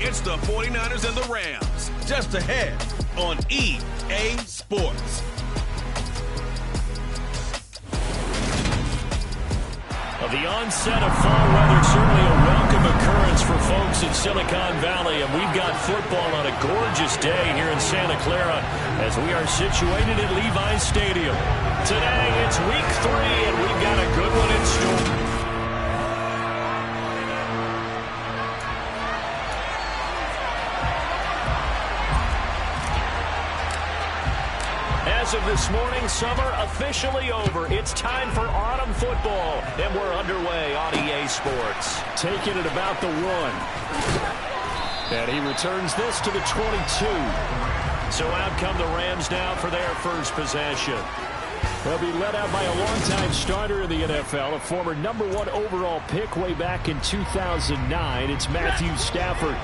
It's the 49ers and the Rams, just ahead on EA Sports. The onset of fall weather, certainly a welcome occurrence for folks in Silicon Valley, and we've got football on a gorgeous day here in Santa Clara as we are situated at Levi's Stadium. Today, it's week 3, and we've got a good one in store. As of this morning, summer officially over. It's time for autumn football, and we're underway on EA Sports. Taking it about the 1. And he returns this to the 22. So out come the Rams now for their first possession. They'll be led out by a longtime starter in the NFL, a former #1 overall pick way back in 2009. It's Matthew Stafford.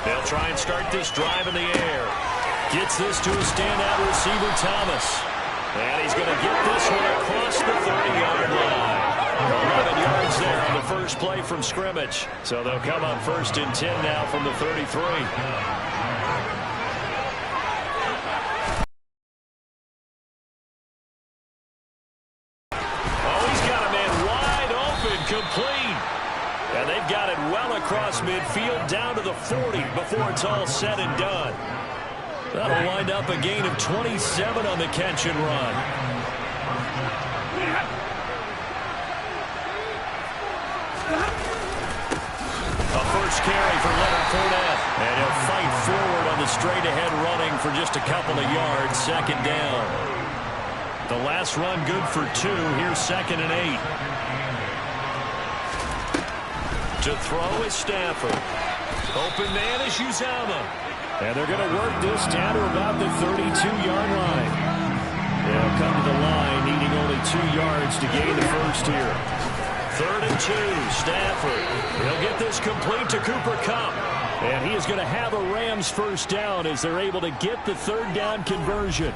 They'll try and start this drive in the air. Gets this to a standout receiver, Thomas. And he's going to get this one across the 30-yard line. 11 yards there on the first play from scrimmage. So they'll come up 1st and 10 now from the 33. Oh, he's got a man wide open, complete. And they've got it well across midfield down to the 40 before it's all said and done. That'll wind up a gain of 27 on the catch and run. A first carry for Leonard Fournette. And he'll fight forward on the straight-ahead running for just a couple of yards. 2nd down. The last run good for 2. Here's 2nd and 8. To throw is Stafford. Open man is Uzomah. And they're going to work this down to about the 32-yard line. They'll come to the line needing only 2 yards to gain the first here. 3rd and 2, Stafford. He'll get this complete to Cooper Kupp. And he is going to have a Rams first down as they're able to get the 3rd down conversion.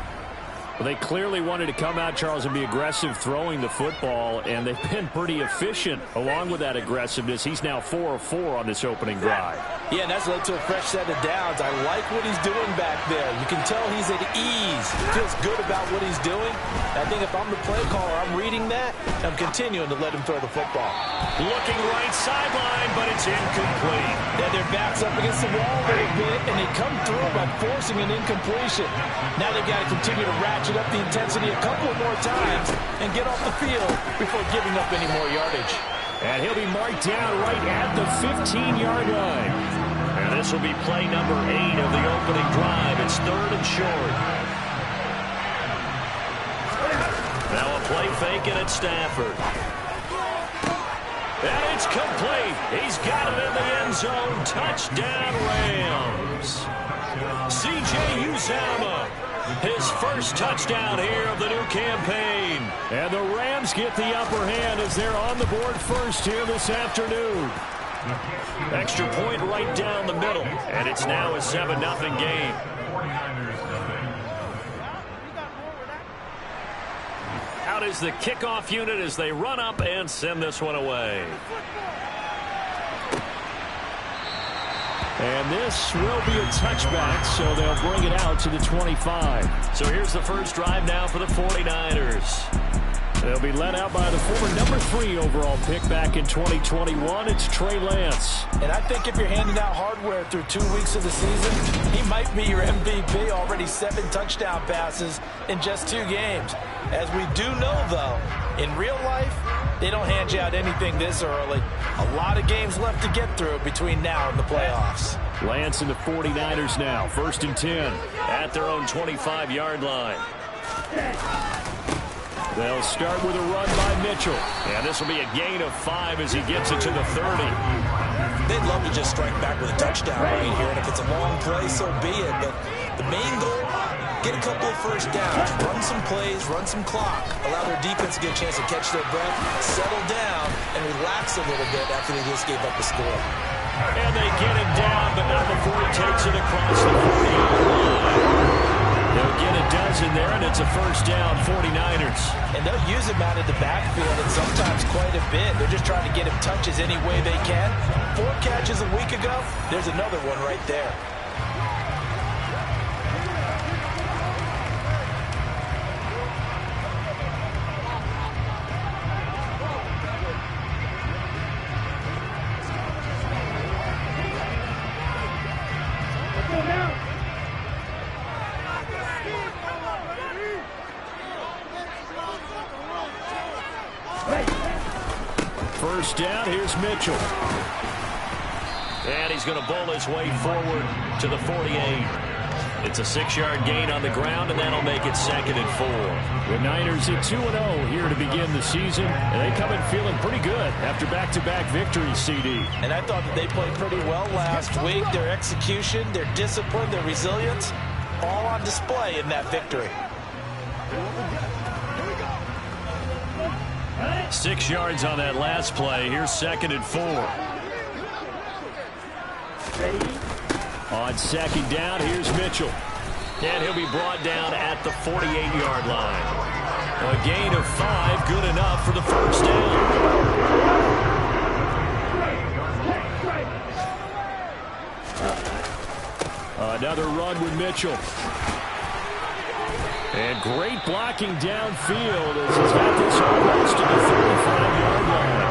Well, they clearly wanted to come out, Charles, and be aggressive throwing the football, and they've been pretty efficient along with that aggressiveness. He's now 4 of 4 on this opening drive. Yeah, and that's led to a fresh set of downs. I like what he's doing back there. You can tell he's at ease. Feels good about what he's doing. I think if I'm the play caller, I'm reading that. I'm continuing to let him throw the football. Looking right sideline, but it's incomplete. Then their backs up against the wall a little bit, and they come through by forcing an incompletion. Now they've got to continue to ratchet up the intensity a couple of more times and get off the field before giving up any more yardage. And he'll be marked down right at the 15-yard line. And this will be play number 8 of the opening drive. It's 3rd and short. Now a play fake, and it's Stafford. And it's complete. He's got it in the end zone. Touchdown, Rams. C.J. Uzomah. His first touchdown here of the new campaign. And the Rams get the upper hand as they're on the board first here this afternoon. Extra point right down the middle. And it's now a 7-0 game. Out is the kickoff unit as they run up and send this one away. And this will be a touchback, so they'll bring it out to the 25. So here's the first drive now for the 49ers. They'll be led out by the former #3 overall pick back in 2021. It's Trey Lance. And I think if you're handing out hardware through 2 weeks of the season, he might be your MVP. Already 7 touchdown passes in just 2 games. As we do know, though, in real life, they don't hand you out anything this early. A lot of games left to get through between now and the playoffs. Lance and the 49ers now. 1st and 10 at their own 25-yard line. They'll start with a run by Mitchell. And this will be a gain of 5 as he gets it to the 30. They'd love to just strike back with a touchdown right here. And if it's a long play, so be it. But the main goal, get a couple of first downs, run some plays, run some clock, allow their defense to get a chance to catch their breath, settle down, and relax a little bit after they just gave up the score. And they get him down, but not before he takes it across the 40-yard line. They'll get a dozen there, and it's a first down, 49ers. And they'll use him out of the backfield, and sometimes quite a bit. They're just trying to get him touches any way they can. 4 catches a week ago. There's another one right there. First down, here's Mitchell. And he's going to bowl his way forward to the 48. It's a 6-yard gain on the ground, and that'll make it 2nd and 4. The Niners at 2-0 here to begin the season, and they come in feeling pretty good after back-to-back victories, CD. And I thought that they played pretty well last week. Their execution, their discipline, their resilience, all on display in that victory. 6 yards on that last play. Here's 2nd and 4. On 2nd down, here's Mitchell. And he'll be brought down at the 48-yard line. A gain of 5, good enough for the first down. Another run with Mitchell. And great blocking downfield as he's got this almost to the 35-yard line.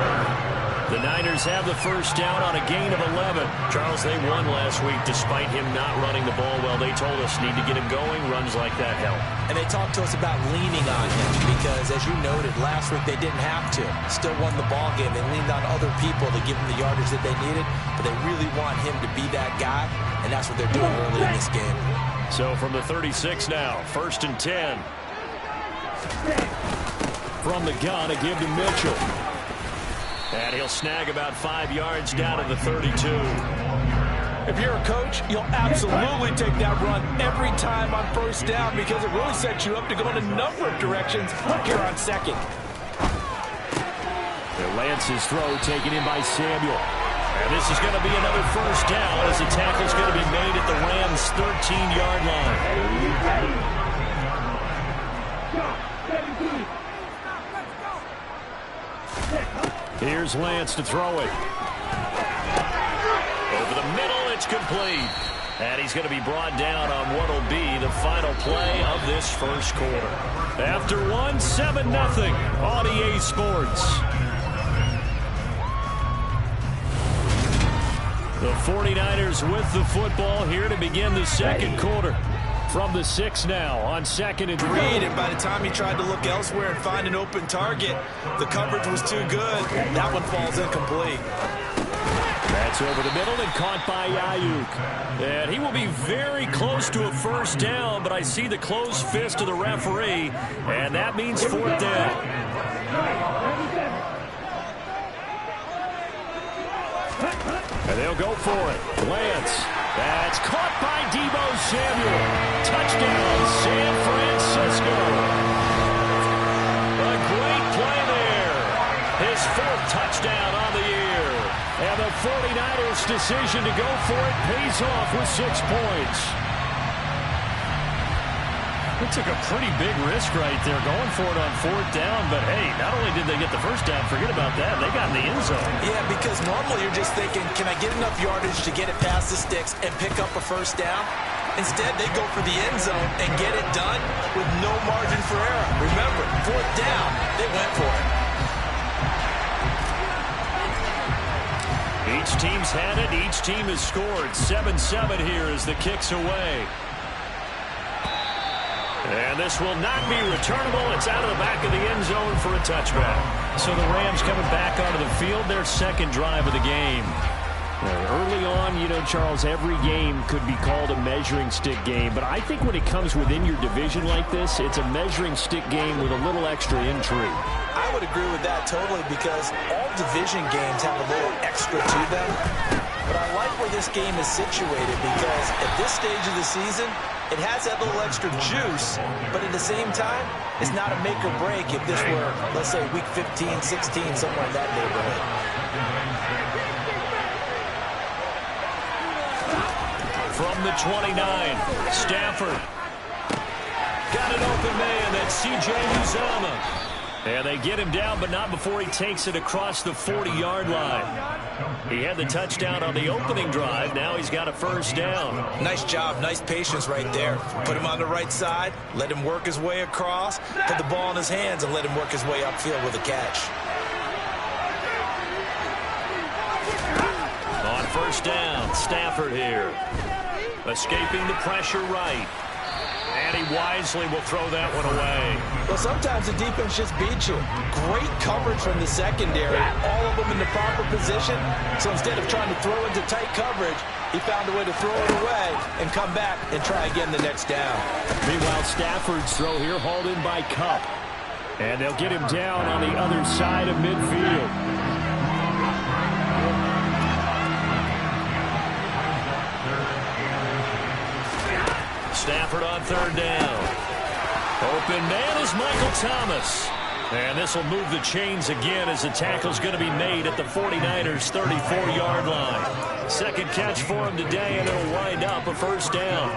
The Niners have the first down on a gain of 11. Charles, they won last week despite him not running the ball well. They told us need to get him going. Runs like that help. And they talked to us about leaning on him because, as you noted, last week they didn't have to. Still won the ball game. They leaned on other people to give them the yardage that they needed, but they really want him to be that guy, and that's what they're doing early in this game. So from the 36 now, 1st and 10. From the gun, a give to Mitchell. And he'll snag about 5 yards down to the 32. If you're a coach, you'll absolutely take that run every time on first down because it really sets you up to go in a number of directions here on 2nd. Lance's throw taken in by Samuel. And this is going to be another first down as the tackle's going to be made at the Rams' 13-yard line. Here's Lance to throw it. Over the middle, it's complete. And he's going to be brought down on what will be the final play of this first quarter. After one, 7-0 on EA Sports. The 49ers with the football here to begin the second quarter. From the 6 now on 2nd and 3. And by the time he tried to look elsewhere and find an open target, the coverage was too good. That one falls incomplete. That's over the middle and caught by Ayuk. And he will be very close to a first down, but I see the closed fist of the referee, and that means 4th down. And they'll go for it. Lance. That's caught by Deebo Samuel. Touchdown, San Francisco. A great play there. His 4th touchdown on the year. And the 49ers' decision to go for it pays off with 6 points. It took a pretty big risk right there going for it on 4th down. But, hey, not only did they get the first down, forget about that, they got in the end zone. Yeah, because normally you're just thinking, can I get enough yardage to get it past the sticks and pick up a first down? Instead, they go for the end zone and get it done with no margin for error. Remember, 4th down, they went for it. Each team's had it. Each team has scored. 7-7 here as the kick's away. And this will not be returnable. It's out of the back of the end zone for a touchback. So the Rams coming back onto the field, their 2nd drive of the game. Early on, you know, Charles, every game could be called a measuring stick game. But I think when it comes within your division like this, it's a measuring stick game with a little extra intrigue. I would agree with that totally because all division games have a little extra to them. But I like where this game is situated because at this stage of the season, it has that little extra juice, but at the same time, it's not a make or break if this were, let's say, week 15, 16, somewhere in that neighborhood. From the 29, Stafford. got an open man. That's C.J. Uzomah. And they get him down, but not before he takes it across the 40-yard line. He had the touchdown on the opening drive. Now he's got a first down. Nice job. Nice patience right there. Put him on the right side. Let him work his way across. Put the ball in his hands and let him work his way upfield with a catch. On first down, Stafford here. Escaping the pressure right. And he wisely will throw that one away. Well, sometimes the defense just beats you. Great coverage from the secondary. All of them in the proper position. So instead of trying to throw into tight coverage, he found a way to throw it away and come back and try again the next down. Meanwhile, Stafford's throw here hauled in by Kupp. And they'll get him down on the other side of midfield. Stafford on third down. Open man is Michael Thomas. And this will move the chains again as the tackle's going to be made at the 49ers' 34-yard line. Second catch for him today, and it'll wind up a first down.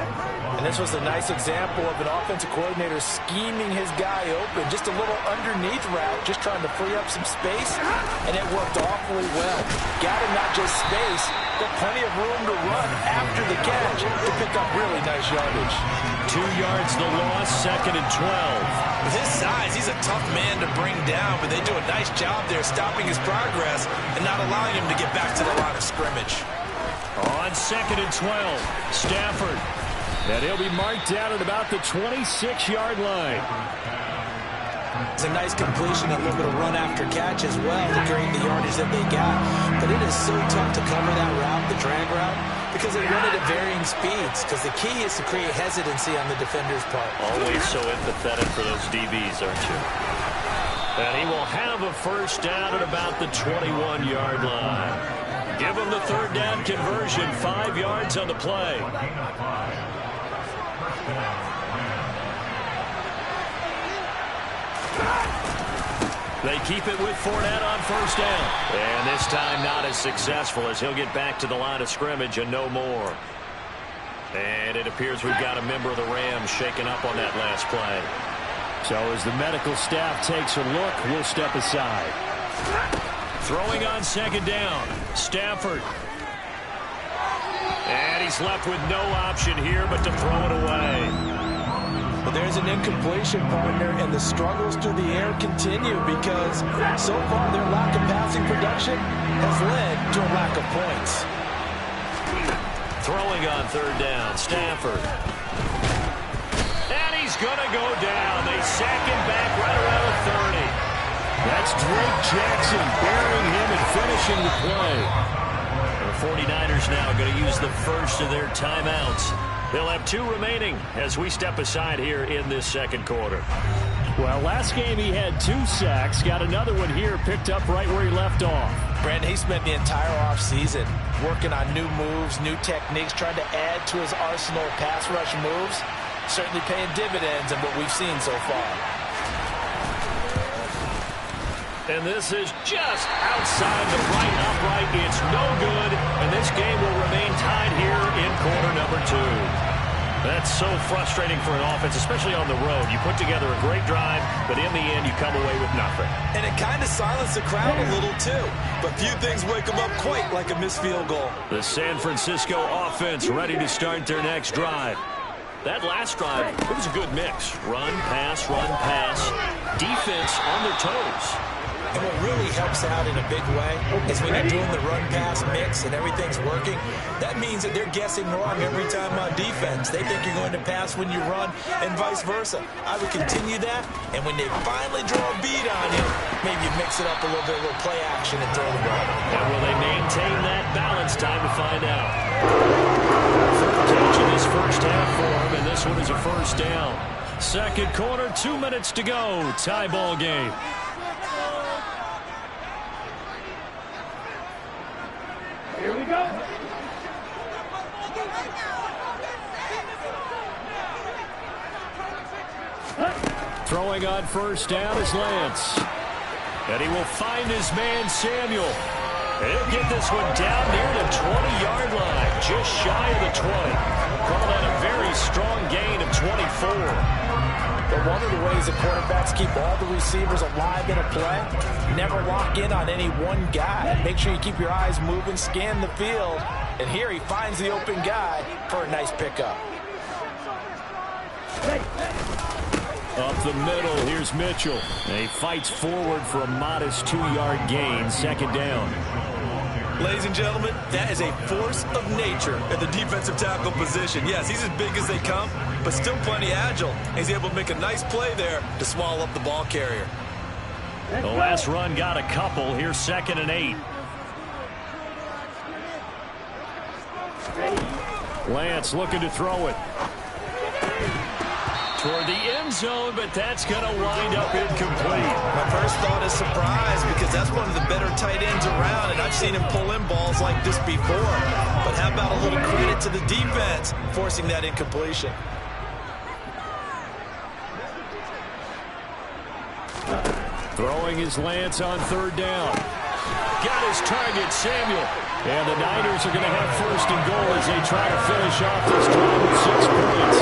And this was a nice example of an offensive coordinator scheming his guy open. Just a little underneath route, just trying to free up some space, and it worked awfully well. Got him not just space, but plenty of room to run after the catch to pick up really nice yardage. 2 yards the loss, second and 12. With his size, he's a tough man to bring down, but they do a nice job there stopping his progress and not allowing him to get back to the line of scrimmage. On second and 12, Stafford. And he'll be marked down at about the 26-yard line. It's a nice completion, a little bit of run after catch as well to create the yardage that they got. But it is so tough to cover that route, the drag route, because they run it at varying speeds. Because the key is to create hesitancy on the defender's part. Always so empathetic for those DBs, aren't you? And he will have a first down at about the 21-yard line. Give him the third down conversion, 5 yards on the play. They keep it with Fournette on first down. And this time not as successful as he'll get back to the line of scrimmage and no more. And it appears we've got a member of the Rams shaken up on that last play. So as the medical staff takes a look, we'll step aside. Throwing on second down, Stafford. And he's left with no option here but to throw it away. But there's an incompletion, partner, and the struggles through the air continue because so far their lack of passing production has led to a lack of points. Throwing on third down, Stafford. And he's going to go down. They sack him back right around the 30. That's Drake Jackson burying him and finishing the play. The 49ers now going to use the first of their timeouts. They'll have 2 remaining as we step aside here in this second quarter. Well, last game he had 2 sacks. Got another one here picked up right where he left off. Brandon, he spent the entire offseason working on new moves, new techniques, trying to add to his arsenal of pass rush moves. Certainly paying dividends in what we've seen so far. And this is just outside the right upright. It's no good, and this game will remain tied here in quarter number 2. That's so frustrating for an offense, especially on the road. You put together a great drive, but in the end, you come away with nothing. And it kind of silenced the crowd a little, too. But few things wake them up quite like a missed field goal. The San Francisco offense ready to start their next drive. That last drive, it was a good mix. Run, pass, defense on their toes. And what really helps out in a big way is when you're doing the run-pass mix and everything's working, that means that they're guessing wrong every time on defense. They think you're going to pass when you run and vice versa. I would continue that, and when they finally draw a beat on you, maybe you mix it up a little bit, a little play action and throw the ball. And will they maintain that balance? Time to find out. Third catch in this first half for him, and this one is a first down. Second quarter, 2 minutes to go. Tie ball game. Here we go. Throwing on first down is Lance. And he will find his man, Samuel. And he'll get this one down near the 20-yard line, just shy of the 20. Call that a very nice, strong gain of 24. But one of the ways the quarterbacks keep all the receivers alive in a play, never lock in on any one guy. Make sure you keep your eyes moving, scan the field. And here he finds the open guy for a nice pickup. Up the middle, here's Mitchell. And he fights forward for a modest 2-yard gain, second down. Ladies and gentlemen, that is a force of nature at the defensive tackle position. Yes, he's as big as they come, but still plenty agile. He's able to make a nice play there to swallow up the ball carrier. The last run got a couple. Here's 2nd and 8. Lance looking to throw it toward the end zone, but that's going to wind up incomplete. My first thought is surprise, because that's one of the better tight ends around, and I've seen him pull in balls like this before. But how about a little credit to the defense forcing that incompletion? Throwing his Lance on 3rd down. Got his target, Samuel. And the Niners are going to have 1st and goal as they try to finish off this drive with 6 points.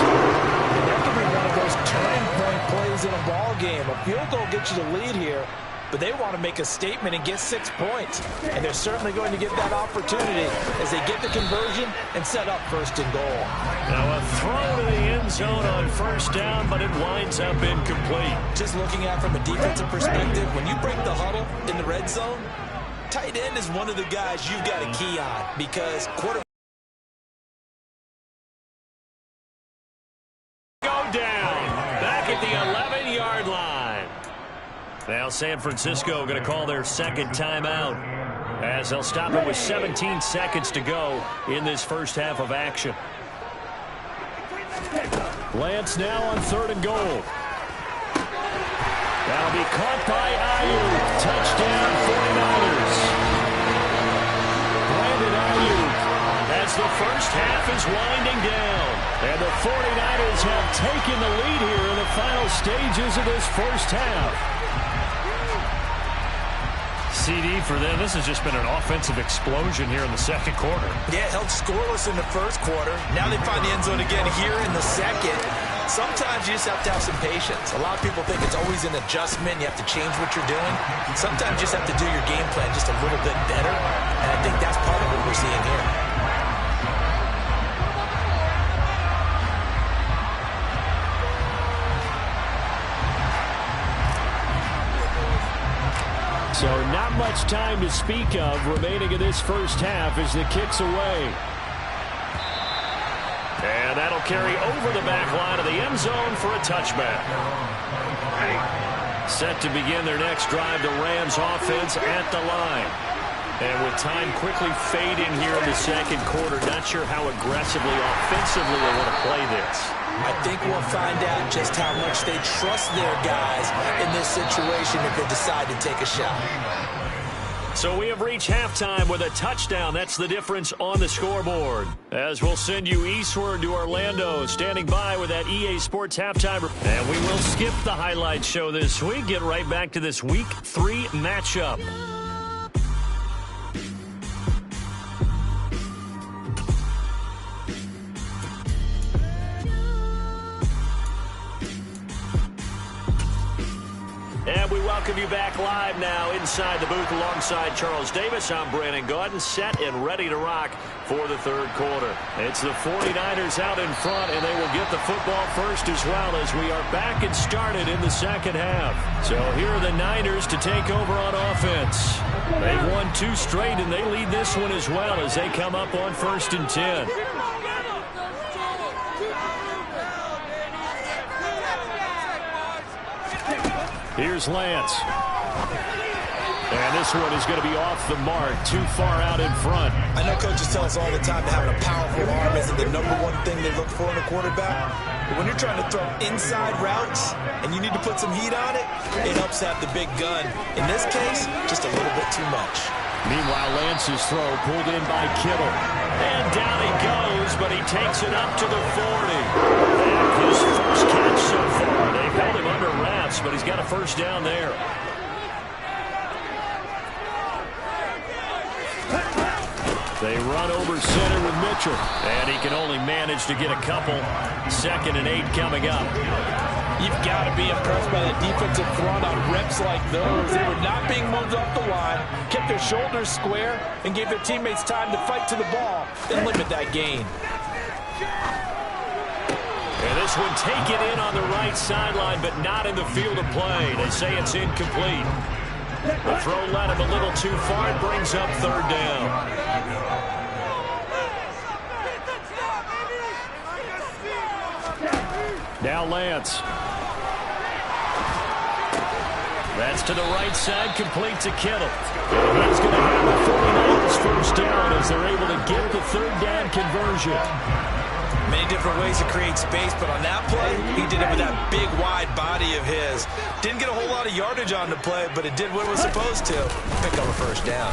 And that could be one of those turning point plays in a ball game. A field goal gets you the lead here, but they want to make a statement and get 6 points. And they're certainly going to get that opportunity as they get the conversion and set up 1st and goal. Now a throw to the end zone on 1st down, but it winds up incomplete. Just looking at it from a defensive perspective, when you break the huddle in the red zone, tight end is one of the guys you've got to key on, because quarterback go down back at the 11-yard line. Now San Francisco going to call their 2nd timeout as they'll stop it with 17 seconds to go in this first half of action. Lance now on 3rd and goal. That'll be caught by Ayuk. Touchdown 49ers. Brandon Ayuk as the first half is winding down. And the 49ers have taken the lead here in the final stages of this first half. CD for them, this has just been an offensive explosion here in the 2nd quarter. Yeah, held scoreless in the 1st quarter. Now they find the end zone again here in the 2nd. Sometimes you just have to have some patience. A lot of people think it's always an adjustment. You have to change what you're doing. Sometimes you just have to do your game plan just a little bit better. And I think that's part of what we're seeing here. So not much time to speak of remaining in this first half as the kick's away. And that'll carry over the back line of the end zone for a touchback. Set to begin their next drive, the Rams offense at the line. And with time quickly fading here in the 2nd quarter, not sure how aggressively, offensively they want to play this. I think we'll find out just how much they trust their guys in this situation if they decide to take a shot. So we have reached halftime with a touchdown. That's the difference on the scoreboard. As we'll send you eastward to Orlando, standing by with that EA Sports halftime. And we will skip the highlight show this week. Get right back to this Week 3 matchup. And we welcome you back live now inside the booth alongside Charles Davis. I'm Brandon Gaudin, set and ready to rock for the 3rd quarter. It's the 49ers out in front, and they will get the football first as well as we are back and started in the 2nd half. So here are the Niners to take over on offense. They've won 2 straight, and they lead this one as well as they come up on 1st and 10. Here's Lance. And this one is going to be off the mark, too far out in front. I know coaches tell us all the time that having a powerful arm isn't the #1 thing they look for in a quarterback. But when you're trying to throw inside routes and you need to put some heat on it, it helps have the big gun. In this case, just a little bit too much. Meanwhile, Lance's throw pulled in by Kittle. And down he goes, but he takes it up to the 40. And his first catch so far. They held him under wraps, but he's got a first down there. They run over center with Mitchell. And he can only manage to get a couple. 2nd and 8 coming up. You've got to be impressed by that defensive front on reps like those. They were not being moved off the line, kept their shoulders square, and gave their teammates time to fight to the ball and limit that gain. And this one taken in on the right sideline, but not in the field of play. They say it's incomplete. The throw led him a little too far. It brings up 3rd down. Now Lance. That's to the right side, complete to Kittle. And he's going to have the 49ers first down as they're able to get the 3rd down conversion. Many different ways to create space, but on that play, he did it with that big, wide body of his. Didn't get a whole lot of yardage on the play, but it did what it was supposed to. Pick up a first down.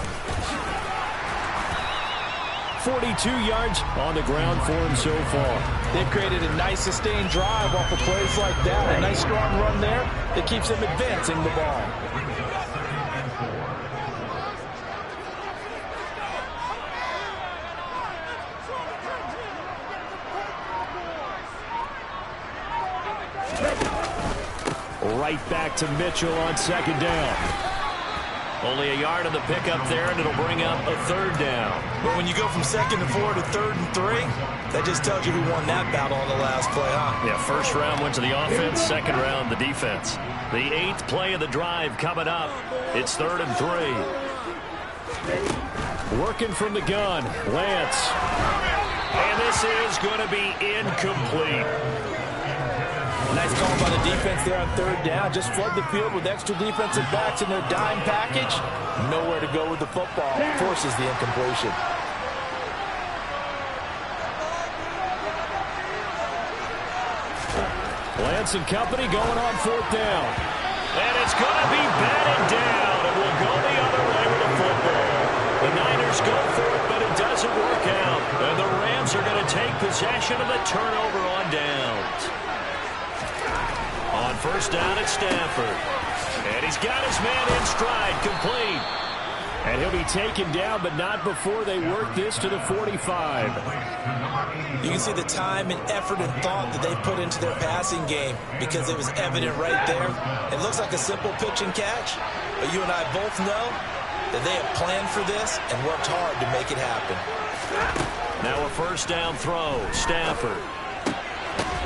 42 yards on the ground for him so far. They've created a nice sustained drive off of plays like that. A nice strong run there that keeps them advancing the ball. Right back to Mitchell on 2nd down. Only a yard on the pickup there, and it'll bring up a 3rd down. But when you go from 2nd and 4 to 3rd and 3, that just tells you who won that battle on the last play, huh? Yeah, 1st round went to the offense, 2nd round the defense. The 8th play of the drive coming up. It's 3rd and 3. Working from the gun, Lance. And this is going to be incomplete. Nice call by the defense there on 3rd down. Just flood the field with extra defensive backs in their dime package. Nowhere to go with the football. Forces the incompletion. Lance and company going on 4th down. And it's going to be batted down. It will go the other way with the football. The Niners go for it, but it doesn't work out. And the Rams are going to take possession of the turnover on downs. On 1st down at Stafford. And he's got his man in stride, complete. And he'll be taken down, but not before they work this to the 45. You can see the time and effort and thought that they put into their passing game because it was evident right there. It looks like a simple pitch and catch, but you and I both know that they have planned for this and worked hard to make it happen. Now a 1st down throw. Stafford.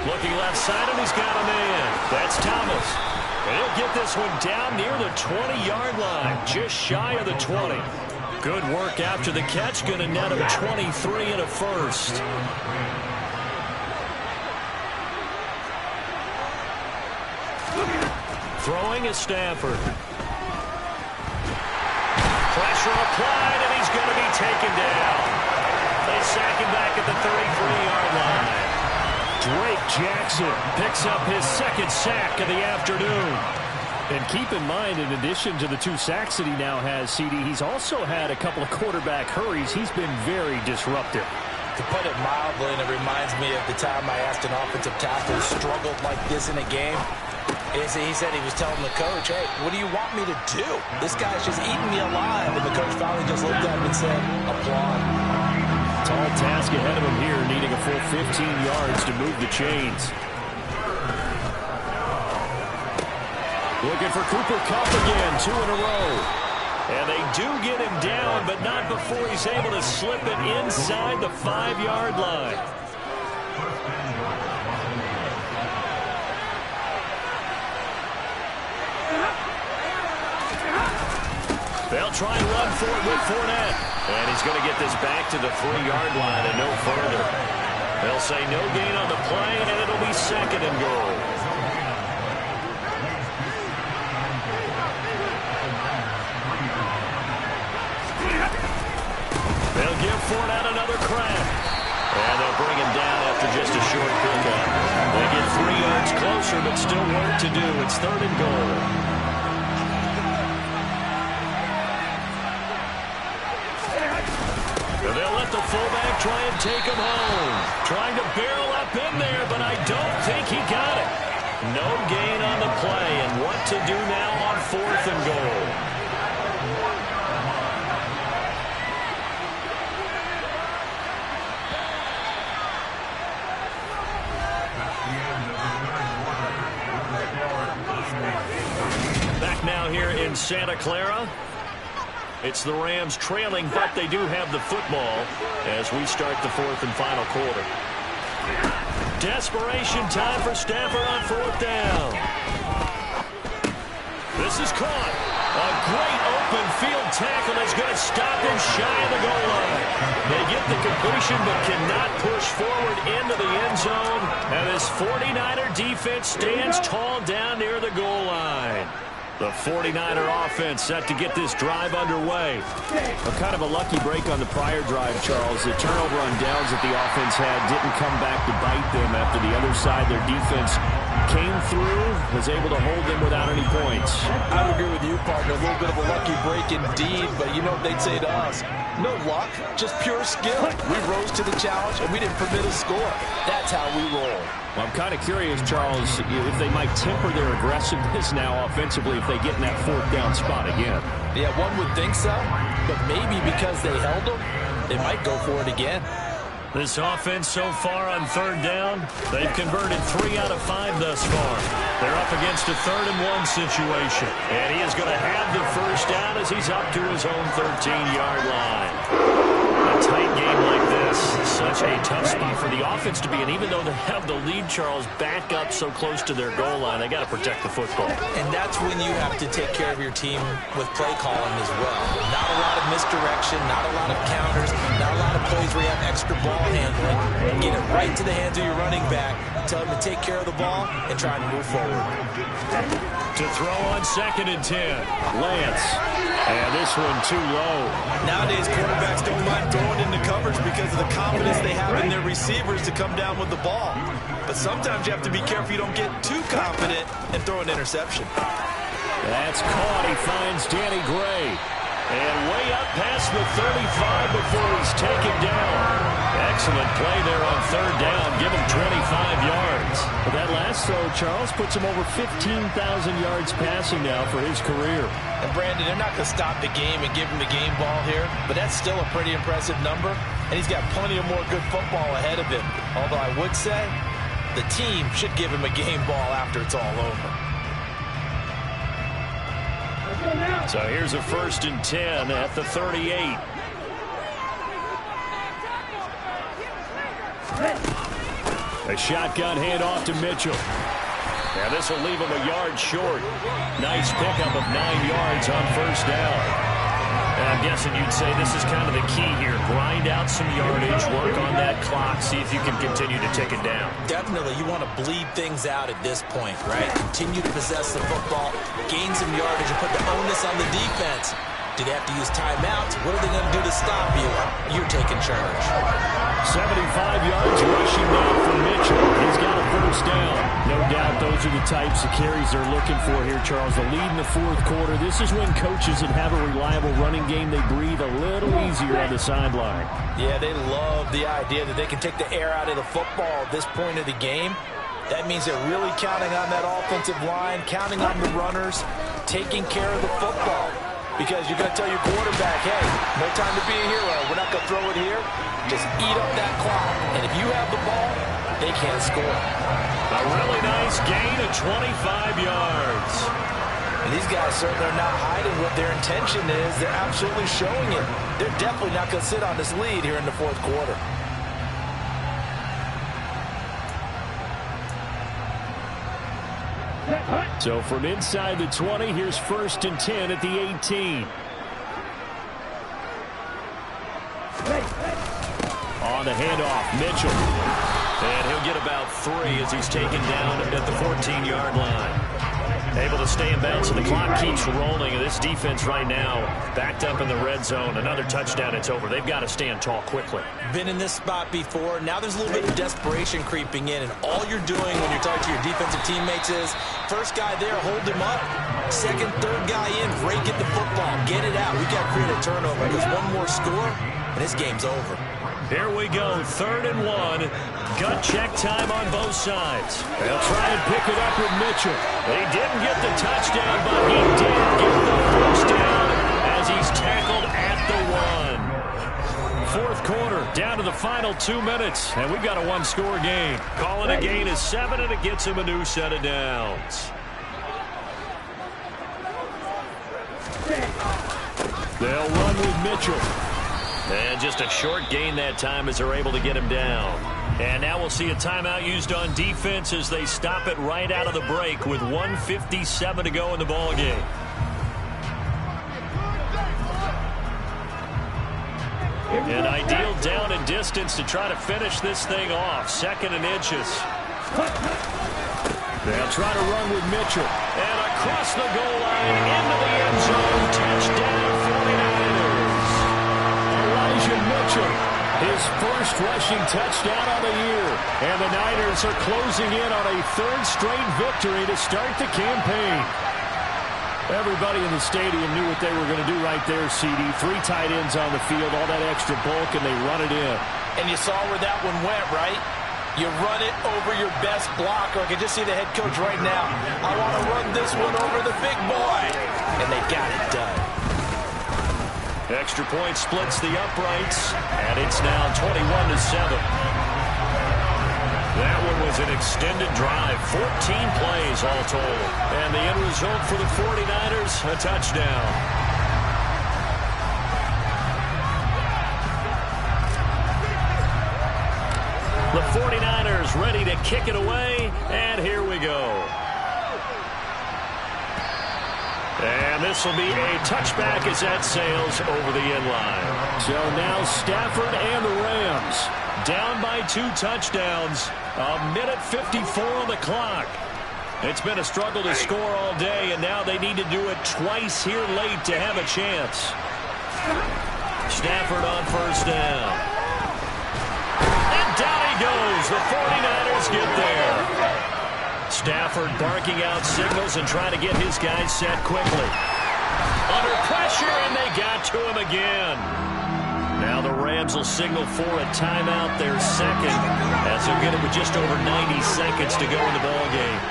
Looking left side, and he's got a man. That's Thomas. And he'll get this one down near the 20-yard line, just shy of the 20. Good work after the catch, going to net him 23 and a first. Throwing is Stafford. Pressure applied, and he's going to be taken down. They sack him back at the 33-yard line. Drake Jackson picks up his 2nd sack of the afternoon. And keep in mind, in addition to the 2 sacks that he now has, CD, he's also had a couple of quarterback hurries. He's been very disruptive. To put it mildly, and it reminds me of the time I asked an offensive tackle who struggled like this in a game. He said he was telling the coach, hey, what do you want me to do? This guy's just eating me alive. And the coach finally just looked at him and said, applaud. Tall task ahead of him here, needing a full 15 yards to move the chains. Looking for Cooper Kupp again, 2 in a row. And they do get him down, but not before he's able to slip it inside the 5-yard line. They'll try and run for it with Fournette. And he's going to get this back to the 3-yard line and no further. They'll say no gain on the play, and it'll be 2nd and goal. They'll give Fournette another crack. And they'll bring him down after just a short pickup. They get 3 yards closer, but still work to do. It's 3rd and goal. They'll let the fullback try and take him home. Trying to barrel up in there, but I don't think he got it. No gain on the play, and what to do now on 4th and goal. Santa Clara. It's the Rams trailing, but they do have the football as we start the fourth and final quarter. Desperation time for Stafford on fourth down. This is caught. A great open field tackle that's going to stop him shy of the goal line. They get the completion but cannot push forward into the end zone. And this 49er defense stands tall down near the goal line. The 49er offense set to get this drive underway. Kind of a lucky break on the prior drive, Charles. The turnover on downs that the offense had didn't come back to bite them after the other side. Their defense came through, was able to hold them without any points. I would agree with you, partner. A little bit of a lucky break indeed, but you know what they'd say to us? No luck, just pure skill. We rose to the challenge, and we didn't permit a score. That's how we roll. Well, I'm kind of curious, Charles, if they might temper their aggressiveness now offensively if they get in that fourth down spot again. Yeah, one would think so, but maybe because they held them, they might go for it again. This offense so far on third down, they've converted 3 out of 5 thus far. They're up against a 3rd and 1 situation. And he is going to have the first down as he's up to his own 13-yard line. A tight game like this, such a tough spot for the offense to be in. Even though they have the lead, Charles, back up so close to their goal line, they got to protect the football. And that's when you have to take care of your team with play calling as well. Not a lot of misdirection, not a lot of counters, not a lot of plays where you have extra ball handling. Get it right to the hands of your running back, tell him to take care of the ball, and try to move forward. To throw on 2nd and 10, Lance. And this one too low. Nowadays, quarterbacks don't mind throwing into coverage because of the confidence they have in their receivers to come down with the ball. But sometimes you have to be careful you don't get too confident and throw an interception. That's caught. He finds Danny Gray. And way up past the 35 before he's taken down. Excellent play there on 3rd down. Give him 25 yards. But that last throw, Charles, puts him over 15,000 yards passing now for his career. And Brandon, they're not going to stop the game and give him the game ball here, but that's still a pretty impressive number, and he's got plenty of more good football ahead of him. Although I would say the team should give him a game ball after it's all over. So here's a 1st and 10 at the 38. A shotgun handoff to Mitchell. Now this will leave him a yard short. Nice pickup of 9 yards on 1st down. And I'm guessing you'd say this is kind of the key here. Grind out some yardage, work on that clock, see if you can continue to take it down. Definitely, you want to bleed things out at this point, right? Continue to possess the football, gain some yardage, and put the onus on the defense. Do they have to use timeouts? What are they going to do to stop you? You're taking charge. 75 yards rushing now for Mitchell. He's got a 1st down. No doubt those are the types of carries they're looking for here, Charles. The lead in the 4th quarter. This is when coaches that have a reliable running game, they breathe a little easier on the sideline. Yeah, they love the idea that they can take the air out of the football at this point of the game. That means they're really counting on that offensive line, counting on the runners, taking care of the football. Because you're going to tell your quarterback, hey, no time to be a hero. We're not going to throw it here. Just eat up that clock. And if you have the ball, they can't score. A really nice gain of 25 yards. And these guys certainly are not hiding what their intention is. They're absolutely showing it. They're definitely not going to sit on this lead here in the 4th quarter. So from inside the 20, here's 1st and 10 at the 18. On the handoff, Mitchell. And he'll get about 3 as he's taken down at the 14-yard line. Able to stay in bounds, and the clock keeps rolling. And this defense right now backed up in the red zone. Another touchdown, it's over. They've got to stand tall quickly. Been in this spot before. Now there's a little bit of desperation creeping in, and all you're doing when you're talking to your defensive teammates is, first guy there, hold him up. Second, third guy in, break it the football. Get it out. We've got to create a turnover because one more score, and this game's over. Here we go, 3rd and 1. Gut check time on both sides. They'll try and pick it up with Mitchell. They didn't get the touchdown, but he did get the 1st down as he's tackled at the 1. 4th quarter, down to the final 2 minutes, and we've got a 1-score game. Calling a gain is 7, and it gets him a new set of downs. They'll run with Mitchell. And just a short gain that time as they're able to get him down. And now we'll see a timeout used on defense as they stop it right out of the break with 1:57 to go in the ballgame. An ideal down and distance to try to finish this thing off. 2nd and inches. They'll try to run with Mitchell. And across the goal line into the end zone. Touchdown 49ers. Elijah Mitchell, his first rushing touchdown of the year. And the Niners are closing in on a 3rd straight victory to start the campaign. Everybody in the stadium knew what they were going to do right there, CD. 3 tight ends on the field, all that extra bulk, and they run it in. And you saw where that one went, right? You run it over your best blocker. I can just see the head coach right now. I want to run this one over the big boy. And they got it done. Extra point splits the uprights, and it's now 21-7. That one was an extended drive, 14 plays all told. And the end result for the 49ers, a touchdown. The 49ers ready to kick it away, and here we go. And this will be a touchback as that sails over the end line. So now Stafford and the Rams down by 2 touchdowns. 1:54 on the clock. It's been a struggle to score all day, and now they need to do it twice here late to have a chance. Stafford on 1st down. And down he goes. The 49ers get there. Stafford barking out signals and trying to get his guys set quickly. Under pressure, and they got to him again. Now the Rams will signal for a timeout, their 2nd, as they'll get it with just over 90 seconds to go in the ballgame.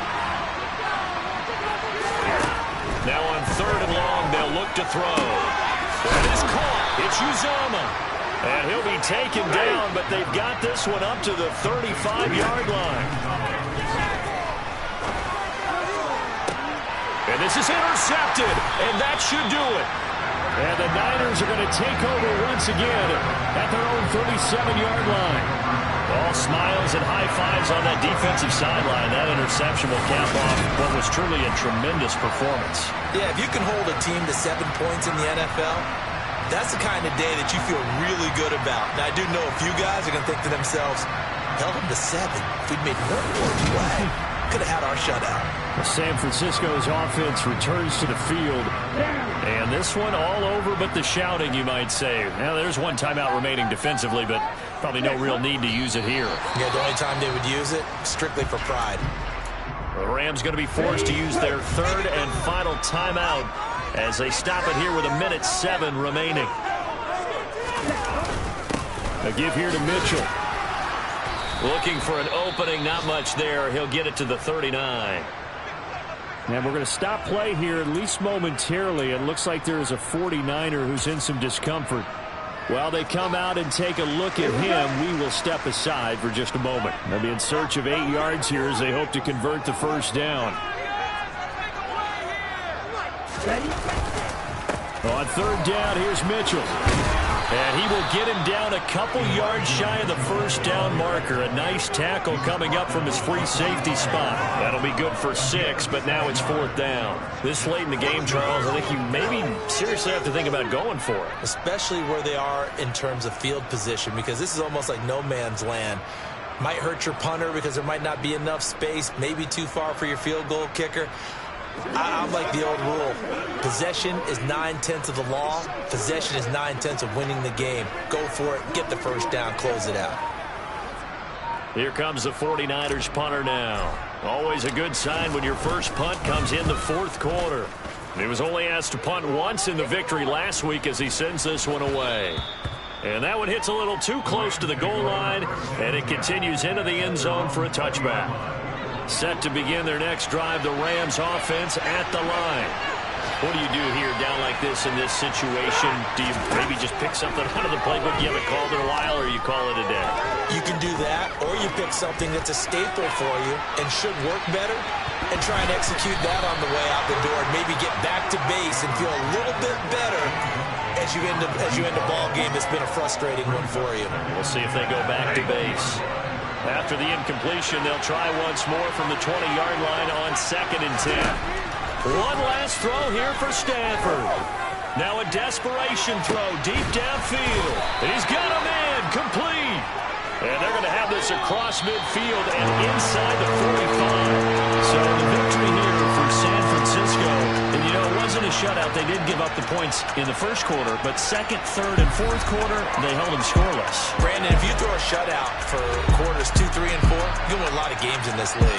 Now on 3rd and long, they'll look to throw. It is caught. It's Uzomah. And he'll be taken down, but they've got this one up to the 35-yard line. And this is intercepted, and that should do it. And the Niners are going to take over once again at their own 37-yard line. All smiles and high fives on that defensive sideline. That interception will cap off what was truly a tremendous performance. Yeah, if you can hold a team to 7 points in the NFL, that's the kind of day that you feel really good about. Now, I do know a few guys are going to think to themselves, held them to 7. If we'd made one more play, could have had our shutout. San Francisco's offense returns to the field. And this one all over but the shouting, you might say. Now, there's one timeout remaining defensively, but probably no real need to use it here. Yeah, the only time they would use it, strictly for pride. The Rams going to be forced to use their 3rd and final timeout as they stop it here with 1:07 remaining. A give here to Mitchell. Looking for an opening, not much there. He'll get it to the 39. And we're going to stop play here, at least momentarily. It looks like there is a 49er who's in some discomfort. While they come out and take a look at him, we will step aside for just a moment. They'll be in search of 8 yards here as they hope to convert the 1st down. On 3rd down, here's Mitchell. And he will get him down a couple yards shy of the 1st down marker. A nice tackle coming up from his free safety spot. That'll be good for 6, but now it's 4th down. This late in the game, Charles, I think you maybe seriously have to think about going for it. Especially where they are in terms of field position, because this is almost like no man's land. Might hurt your punter because there might not be enough space, maybe too far for your field goal kicker. I'm like the old rule. Possession is 9/10 of the law. Possession is 9/10 of winning the game. Go for it. Get the 1st down. Close it out. Here comes the 49ers punter now. Always a good sign when your first punt comes in the 4th quarter. He was only asked to punt once in the victory last week as he sends this one away. And that one hits a little too close to the goal line, and it continues into the end zone for a touchback. Set to begin their next drive, the Rams offense at the line. What do you do here down like this in this situation? Do you maybe just pick something out of the playbook you haven't called in a while, or you call it a day? You can do that, or you pick something that's a staple for you and should work better and try and execute that on the way out the door and maybe get back to base and feel a little bit better as you end a ball game, it's been a frustrating one for you. We'll see if they go back to base. After the incompletion, they'll try once more from the 20-yard line on 2nd and 10. One last throw here for Stanford. Now a desperation throw deep downfield. And he's got a man complete. And they're going to have this across midfield and inside the 45. So the victory here for San Francisco. And, you know, it wasn't a shutout. They did give up the points in the first quarter. But second, third, and fourth quarter, they held them scoreless. Brandon, if you throw a shutout for quarters 2, 3, and 4, you win a lot of games in this league.